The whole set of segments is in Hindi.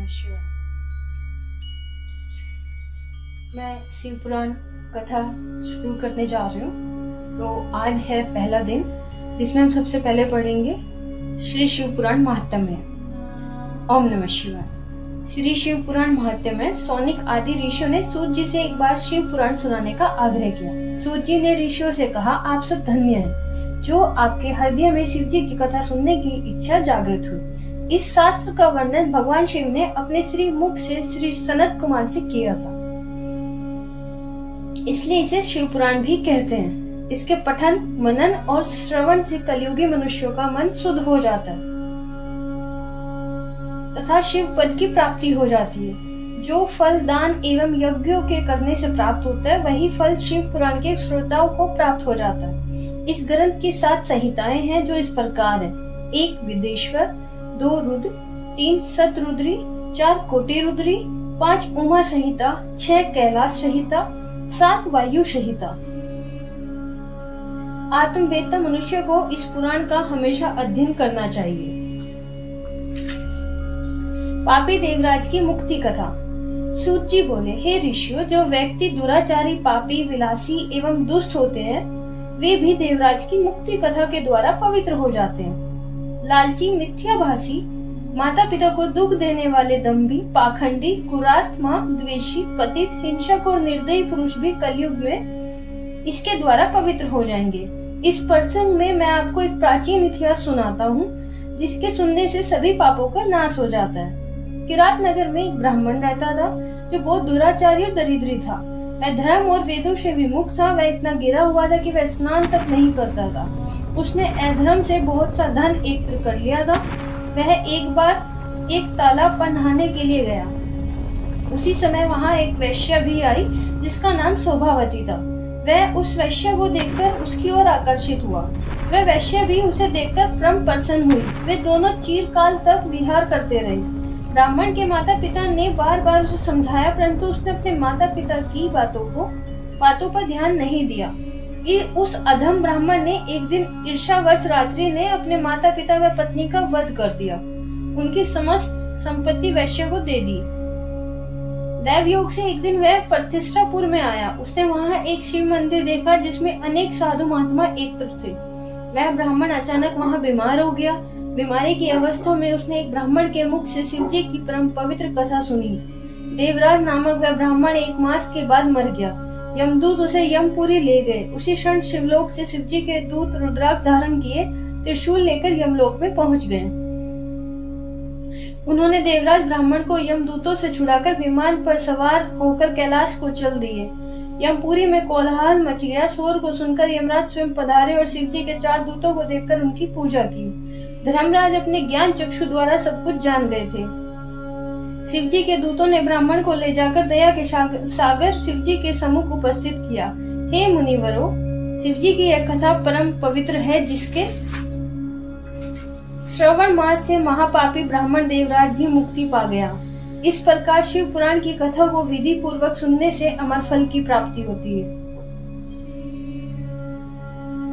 नमः शिवाय। मैं शिव पुराण कथा शुरू करने जा रही हूँ। तो आज है पहला दिन जिसमें हम सबसे पहले पढ़ेंगे श्री शिव पुराण महात्म्य। ओम नमः शिवाय। श्री शिव पुराण महात्म्य में सौनिक आदि ऋषियों ने सूत जी से एक बार शिव पुराण सुनाने का आग्रह किया। सूत जी ने ऋषियों से कहा, आप सब धन्य हैं जो आपके हृदय में शिव जी की कथा सुनने की इच्छा जागृत हुई। इस शास्त्र का वर्णन भगवान शिव ने अपने श्री मुख से श्री सनत कुमार से किया था, इसलिए इसे शिव पुराण भी कहते हैं। इसके पठन, मनन और श्रवण से कलयुगी मनुष्यों का मन शुद्ध हो जाता है तथा शिव पद की प्राप्ति हो जाती है। जो फल दान एवं यज्ञों के करने से प्राप्त होता है, वही फल शिव पुराण के श्रोताओं को प्राप्त हो जाता है। इस ग्रंथ की 7 संहिताएं हैं जो इस प्रकार है: 1 विदेश्वर, 2 रुद्र, 3 शतरुद्री, 4 कोटि रुद्री, 5 उमा संहिता, 6 कैलाश संहिता, 7 वायु संहिता। आत्मवेत्ता मनुष्य को इस पुराण का हमेशा अध्ययन करना चाहिए। पापी देवराज की मुक्ति कथा। सूत जी बोले, हे ऋषियों, जो व्यक्ति दुराचारी, पापी, विलासी एवं दुष्ट होते हैं, वे भी देवराज की मुक्ति कथा के द्वारा पवित्र हो जाते हैं। लालची, मिथ्याभासी, माता पिता को दुख देने वाले दंभी, पाखंडी, कुरात्मा, द्वेषी, पतित, हिंसक और निर्दयी पुरुष भी कलयुग में इसके द्वारा पवित्र हो जाएंगे। इस प्रसंग में मैं आपको एक प्राचीन इतिहास सुनाता हूँ जिसके सुनने से सभी पापों का नाश हो जाता है। किरात नगर में एक ब्राह्मण रहता था जो बहुत दुराचारी और दरिद्री था। वह धर्म और वेदों से विमुख था। वह इतना गिरा हुआ था कि वह स्नान तक नहीं करता था। उसने अधर्म से बहुत सा धन एकत्र कर लिया था। वह एक बार एक तालाब पर नहाने के लिए गया। उसी समय वहाँ एक वैश्या भी आई जिसका नाम शोभावती था। वह उस वैश्या को देखकर उसकी ओर आकर्षित हुआ। वह वैश्या भी उसे देखकर परम प्रसन्न हुई। वे दोनों चिरकाल तक विहार करते रहे। ब्राह्मण के माता पिता ने बार बार उसे समझाया, परंतु उसने अपने माता पिता की बातों पर ध्यान नहीं दिया। उस अधम ब्राह्मण ने एक दिन ईर्ष्यावश रात्रि ने अपने माता पिता व पत्नी का वध कर दिया। उनकी समस्त संपत्ति वैश्य को दे दी। दैव योग से एक दिन वह प्रतिष्ठापुर में आया। उसने वहाँ एक शिव मंदिर देखा जिसमें अनेक साधु महात्मा एकत्र थे। वह ब्राह्मण अचानक वहाँ बीमार हो गया। बीमारी की अवस्था में उसने एक ब्राह्मण के मुख से शिव जी की परम पवित्र कथा सुनी। देवराज नामक वह ब्राह्मण 1 मास के बाद मर गया। यमदूत उसे यमपुरी ले गए। उसी क्षण शिवलोक से शिव जी के दूत रुद्राक्ष धारण किए त्रिशूल लेकर यमलोक में पहुंच गए। उन्होंने देवराज ब्राह्मण को यमदूतों से छुड़ाकर विमान पर सवार होकर कैलाश को चल दिए। यमपुरी में कोलाहल मच गया। शोर को सुनकर यमराज स्वयं पधारे और शिव जी के 4 दूतों को देखकर उनकी पूजा की। धर्मराज अपने ज्ञान चक्षु द्वारा सब कुछ जान गए थे। शिव जी के दूतों ने ब्राह्मण को ले जाकर दया के सागर शिव जी के सम्मुख उपस्थित किया। हे मुनिवरों, शिव जी की यह कथा परम पवित्र है, जिसके श्रवण मास से महापापी ब्राह्मण देवराज भी मुक्ति पा गया। इस प्रकार शिव पुराण की कथा को विधि पूर्वक सुनने से अमर फल की प्राप्ति होती है।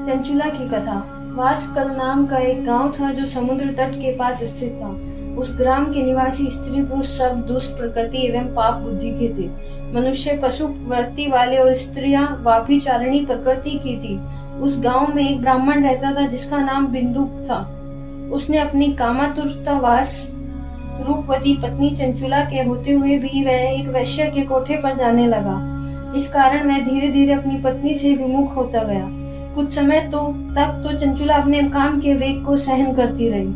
चंचुला की कथा। वासकल नाम का एक गांव था जो समुद्र तट के पास स्थित था। उस ग्राम के निवासी स्त्री पुरुष सब दुष्ट प्रकृति एवं पाप बुद्धि के थे। मनुष्य पशु प्रवृत्ति वाले और स्त्रियां वाभिचारिणी प्रकृति की थी। उस गांव में एक ब्राह्मण रहता था जिसका नाम बिंदु था। उसने अपनी कामातुरतावास रूपवती पत्नी चंचुला के होते हुए भी वह एक वैश्य के कोठे पर जाने लगा। इस कारण वह धीरे धीरे अपनी पत्नी से विमुख होता गया। कुछ समय तक तो चंचुला अपने काम के वेग को सहन करती रही,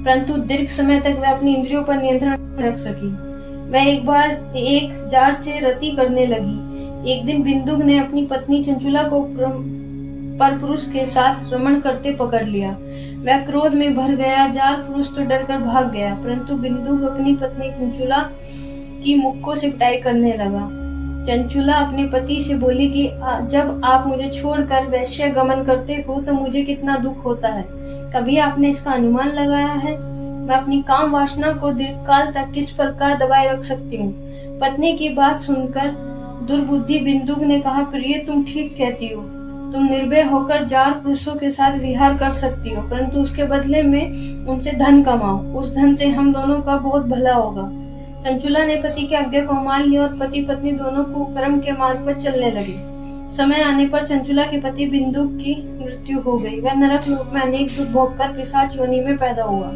परंतु दीर्घ समय तक वह अपनी इंद्रियों पर नियंत्रण नहीं रख सकी। वह एक बार एक जार से रति करने लगी। एक दिन बिंदुक ने अपनी पत्नी चंचुला को परपुरुष के साथ रमण करते पकड़ लिया। वह क्रोध में भर गया। जार पुरुष तो डरकर भाग गया, परंतु बिंदुक अपनी पत्नी चंचुला की मुक्कों से पिटाई करने लगा। चंचुला अपने पति से बोली कि जब आप मुझे छोड़कर वैश्य गमन करते हो तो मुझे कितना दुख होता है। कभी आपने इसका अनुमान लगाया है? मैं अपनी काम वासना को दीर्घकाल तक किस प्रकार दबाए रख सकती हूँ? पत्नी की बात सुनकर दुर्बुद्धि बिंदुक ने कहा, प्रिय, तुम ठीक कहती हो। तुम निर्भय होकर जार पुरुषों के साथ विहार कर सकती हो, परंतु उसके बदले में उनसे धन कमाओ। उस धन से हम दोनों का बहुत भला होगा। चंचुला ने पति की आज्ञा को मान लिया और पति पत्नी दोनों को कर्म के मार्ग पर चलने लगे। समय आने पर चंचुला के पति बिंदु की मृत्यु हो गई। वह नरक लोक में अनेक दुख भोगकर पिशाच योनि में पैदा हुआ।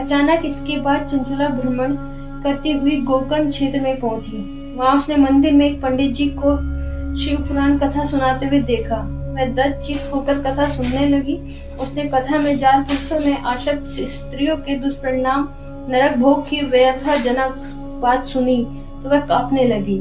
अचानक इसके बाद चंचुला भ्रमण करती हुई गोकर्ण क्षेत्र में पहुंची। वहां उसने मंदिर में एक पंडित जी को शिव पुराण कथा सुनाते हुए देखा। वह दत्तचित्त होकर कथा सुनने लगी। उसने कथा में जार पुरुषों में आसक्त स्त्रियों के दुष्परिणाम, नरक भोग की व्यथाजनक बात सुनी तो वह कांपने लगी।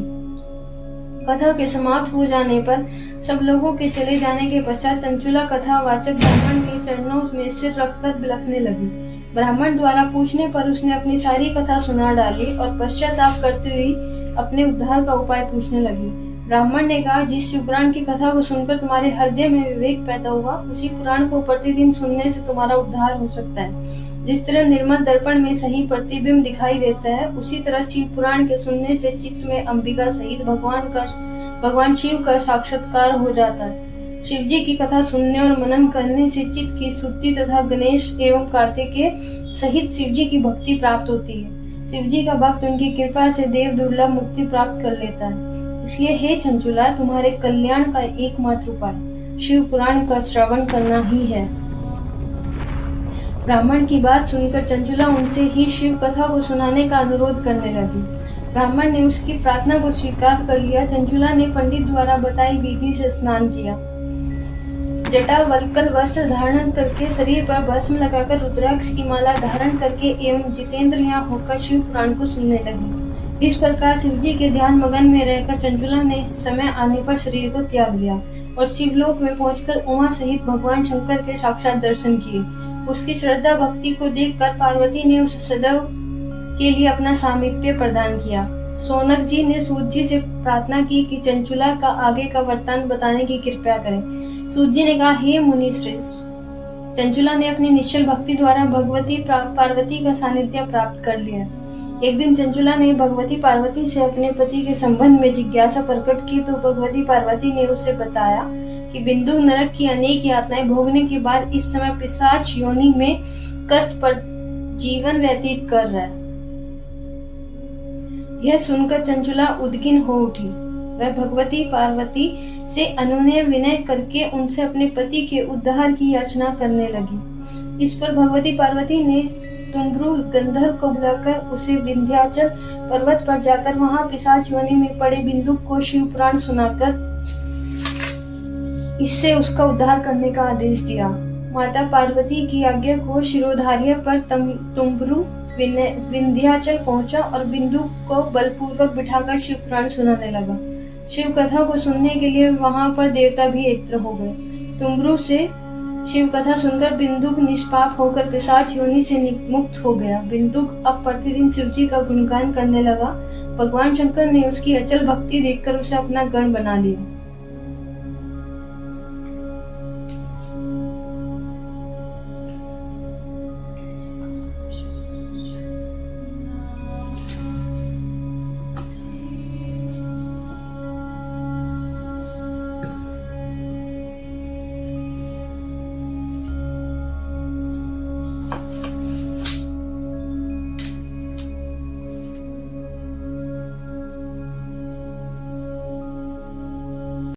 कथा के समाप्त हो जाने पर सब लोगों के चले जाने के पश्चात चंचुला कथावाचक ब्राह्मण के चरणों में सिर रखकर बिलखने लगी। ब्राह्मण द्वारा पूछने पर उसने अपनी सारी कथा सुना डाली और पश्चाताप करते हुए अपने उद्धार का उपाय पूछने लगी। ब्राह्मण ने कहा, जिस शिव पुराण की कथा को सुनकर तुम्हारे हृदय में विवेक पैदा हुआ, उसी पुराण को प्रतिदिन सुनने से तुम्हारा उद्धार हो सकता है। जिस तरह निर्मल दर्पण में सही प्रतिबिंब दिखाई देता है, उसी तरह शिव पुराण के सुनने से चित्त में अंबिका सहित भगवान शिव का साक्षात्कार हो जाता है। शिव जी की कथा सुनने और मनन करने से चित्त की शुद्धि तथा गणेश एवं कार्तिकेय सहित शिव जी की भक्ति प्राप्त होती है। शिव जी का भक्त उनकी कृपा से देव दुर्लभ मुक्ति प्राप्त कर लेता है। इसलिए हे चंचुला, तुम्हारे कल्याण का एकमात्र उपाय शिव पुराण का श्रवण करना ही है। ब्राह्मण की बात सुनकर चंचुला उनसे ही शिव कथा को सुनाने का अनुरोध करने लगी। ब्राह्मण ने उसकी प्रार्थना को स्वीकार कर लिया। चंचुला ने पंडित द्वारा बताई विधि से स्नान किया। जटा वल्कल वस्त्र धारण करके शरीर पर भस्म लगाकर रुद्राक्ष की माला धारण करके एवं जितेंद्रिया होकर शिव पुराण को सुनने लगी। इस प्रकार शिव जी के ध्यान मगन में रहकर चंचुला ने समय आने पर शरीर को त्याग दिया और शिवलोक में पहुंचकर उमा सहित भगवान शंकर के साक्षात दर्शन किए। उसकी श्रद्धा भक्ति को देखकर पार्वती ने उसे सदैव के लिए अपना सामीप्य प्रदान किया। सोनक जी ने सूत जी से प्रार्थना की कि चंचुला का आगे का वृत्तांत बताने की कृपा करें। सूत जी ने कहा, हे मुनि श्रेष्ठ, चंचुला ने अपनी निश्चल भक्ति द्वारा भगवती पार्वती का सानिध्य प्राप्त कर लिया। एक दिन चंचुला ने भगवती पार्वती से अपने पति के संबंध में जिज्ञासा प्रकट की तो भगवती पार्वती ने उसे बताया कि बिंदु नरक की अनेक यातनाएं भोगने के बाद इस समय पिशाच योनि में कष्ट पर जीवन व्यतीत कर रहा है। यह सुनकर चंचुला उद्गिन हो उठी। वह भगवती पार्वती से अनुनय विनय करके उनसे अपने पति के उद्धार की याचना करने लगी। इस पर भगवती पार्वती ने तुम्ब्रु गंधर्व को बुलाकर उसे विंध्याचल पर्वत पर जाकर वहां पिशाच योनि में पड़े बिंदु को शिव पुराण सुनाकर इससे उसका उद्धार करने का आदेश दिया। माता पार्वती की आज्ञा को शिरोधार्य पर तुम्ब्रु विंध्याचल पहुंचा और बिंदु को बलपूर्वक बिठाकर शिव पुराण सुनाने लगा। शिव कथा को सुनने के लिए वहां पर देवता भी एकत्र हो गए। तुम्ब्रु से शिव कथा सुनकर बिंदुक निष्पाप होकर पिशाच योनि से मुक्त हो गया। बिंदुक अब प्रतिदिन शिव जी का गुणगान करने लगा। भगवान शंकर ने उसकी अचल भक्ति देखकर उसे अपना गण बना लिया।